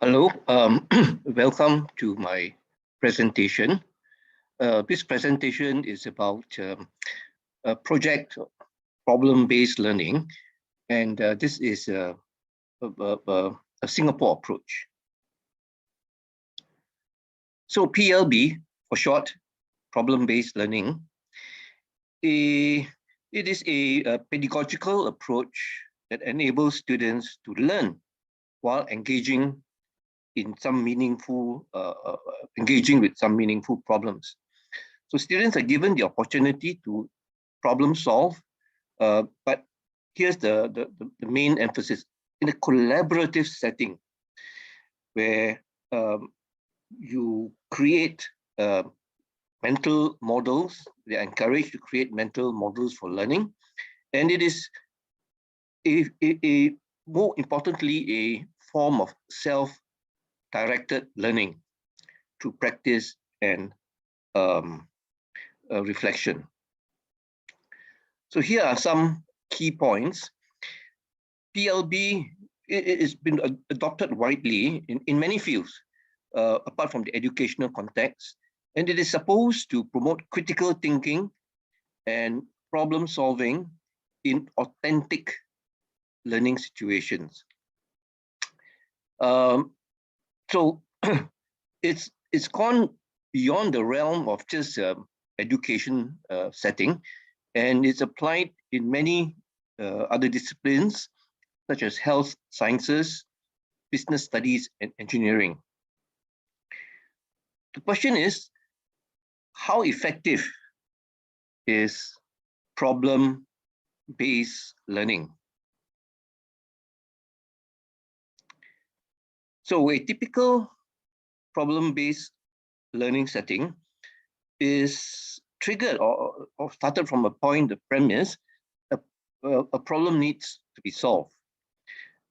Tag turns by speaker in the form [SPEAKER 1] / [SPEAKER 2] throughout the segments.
[SPEAKER 1] Hello, welcome to my presentation. This presentation is about a project problem-based learning, and this is a Singapore approach. So PLB, for short, problem-based learning, it is a pedagogical approach that enables students to learn while engaging in some meaningful, engaging with some meaningful problems. So students are given the opportunity to problem solve, but here's the main emphasis: in a collaborative setting where you create mental models. They are encouraged to create mental models for learning, and it is more importantly a form of self-directed learning through practice and reflection. So here are some key points. PLB has been adopted widely in many fields, apart from the educational context, and it is supposed to promote critical thinking and problem solving in authentic learning situations. So it's gone beyond the realm of just education setting, and it's applied in many other disciplines such as health sciences, business studies, and engineering. The question is, how effective is problem-based learning? So a typical problem-based learning setting is triggered or started from a point, the premise, a problem needs to be solved.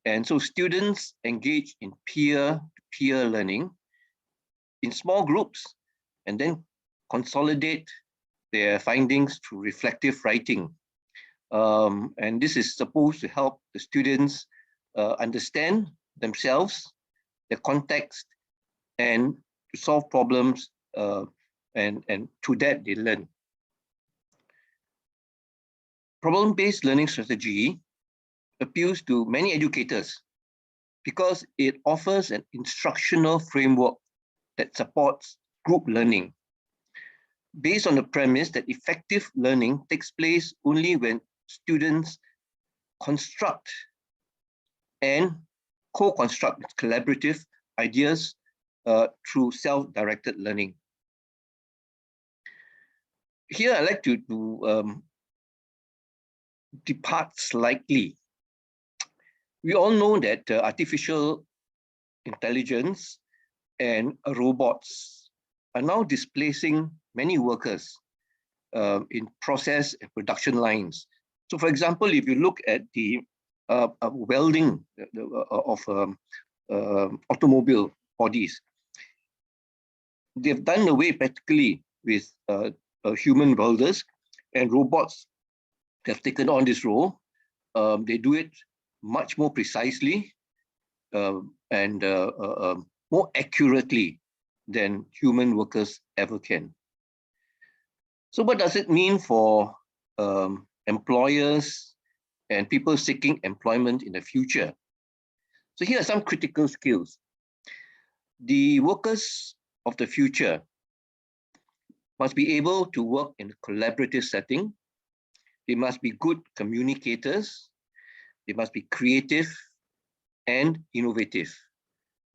[SPEAKER 1] And so students engage in peer-to-peer learning in small groups and then consolidate their findings through reflective writing. And this is supposed to help the students understand themselves, their context, and to solve problems, and through that they learn. Problem-based learning strategy appeals to many educators because it offers an instructional framework that supports group learning, based on the premise that effective learning takes place only when students construct and co-construct collaborative ideas through self-directed learning. Here, I'd like to depart slightly. We all know that artificial intelligence and robots are now displacing many workers in process and production lines. So, for example, if you look at the welding of automobile bodies, they've done away practically with human welders, and robots have taken on this role. They do it much more precisely and more accurately than human workers ever can. So what does it mean for employers and people seeking employment in the future? So here are some critical skills. The workers of the future must be able to work in a collaborative setting. They must be good communicators. They must be creative and innovative.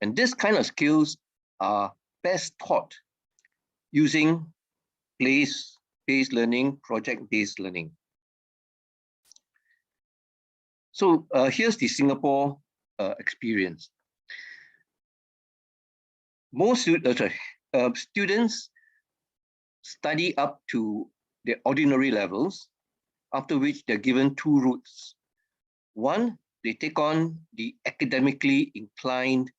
[SPEAKER 1] And this kind of skills are best taught using place-based learning, project-based learning. So here's the Singapore experience. Most students study up to their ordinary levels, after which they're given two routes. One, they take on the academically inclined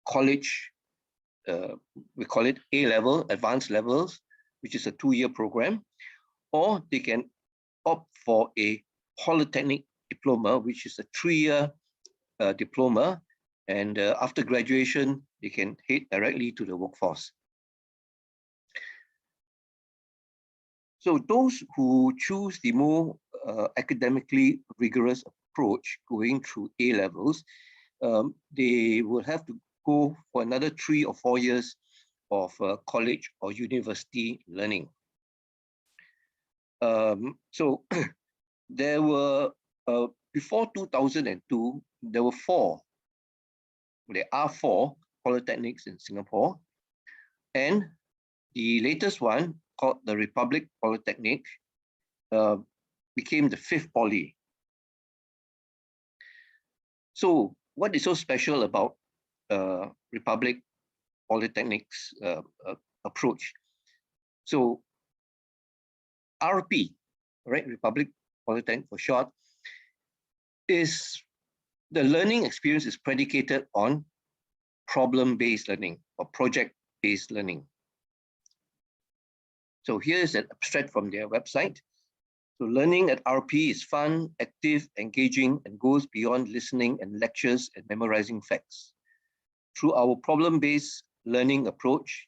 [SPEAKER 1] college, we call it A-level, advanced levels, which is a 2-year program, or they can opt for a polytechnic diploma, which is a 3-year diploma, and after graduation, they can head directly to the workforce. So those who choose the more academically rigorous approach going through A levels, they will have to go for another 3 or 4 years of college or university learning. So there were, before 2002, there are four polytechnics in Singapore, and the latest one, called the Republic Polytechnic, became the 5th poly. So what is so special about Republic Polytechnic's approach? So RP, right, Republic Polytechnic for short, is the learning experience is predicated on problem-based learning or project-based learning. So here is an abstract from their website. So learning at RP is fun, active, engaging, and goes beyond listening and lectures and memorizing facts. Through our problem-based learning approach,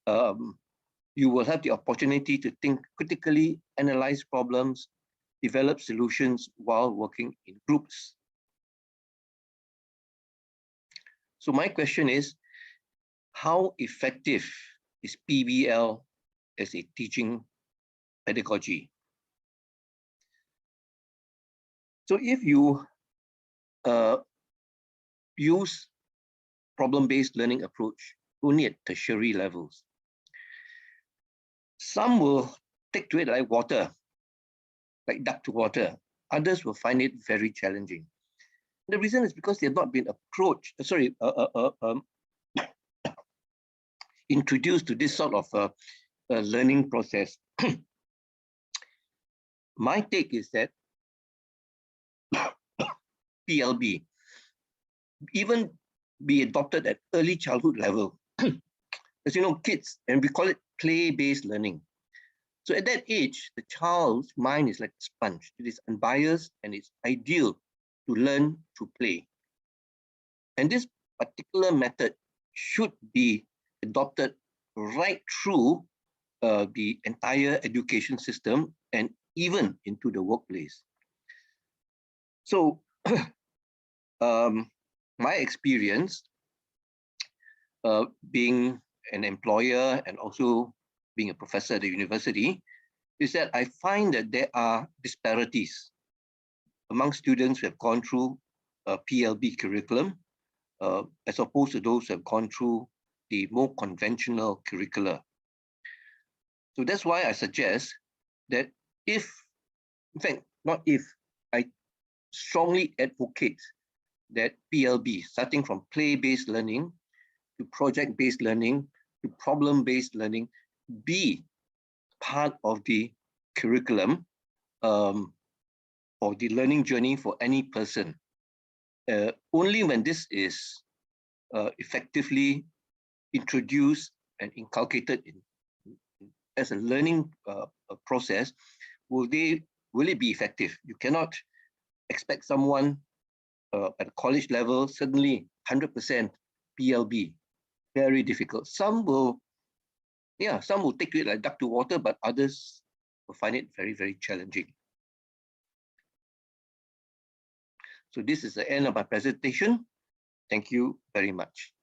[SPEAKER 1] you will have the opportunity to think critically, analyze problems, develop solutions while working in groups. So my question is, how effective is PBL as a teaching pedagogy? So if you use problem-based learning approach only at tertiary levels, some will take to it like water, like duck to water. Others will find it very challenging. The reason is because they have not been introduced to this sort of learning process. My take is that PLB even be adopted at early childhood level. As you know, kids, and we call it play-based learning. So at that age, the child's mind is like a sponge. It is unbiased and it's ideal to learn through play. And this particular method should be adopted right through the entire education system and even into the workplace. So my experience being an employer and also being a professor at the university is that I find that there are disparities among students who have gone through a PLB curriculum as opposed to those who have gone through the more conventional curricula. So that's why I suggest that I strongly advocate that PLB, starting from play-based learning to project-based learning to problem-based learning, be part of the curriculum or the learning journey for any person. Only when this is effectively introduced and inculcated as a learning process, will it be effective. You cannot expect someone at a college level suddenly 100% PLB. Very difficult. Some will take it like duck to water, but others will find it very, very challenging. So this is the end of my presentation. Thank you very much.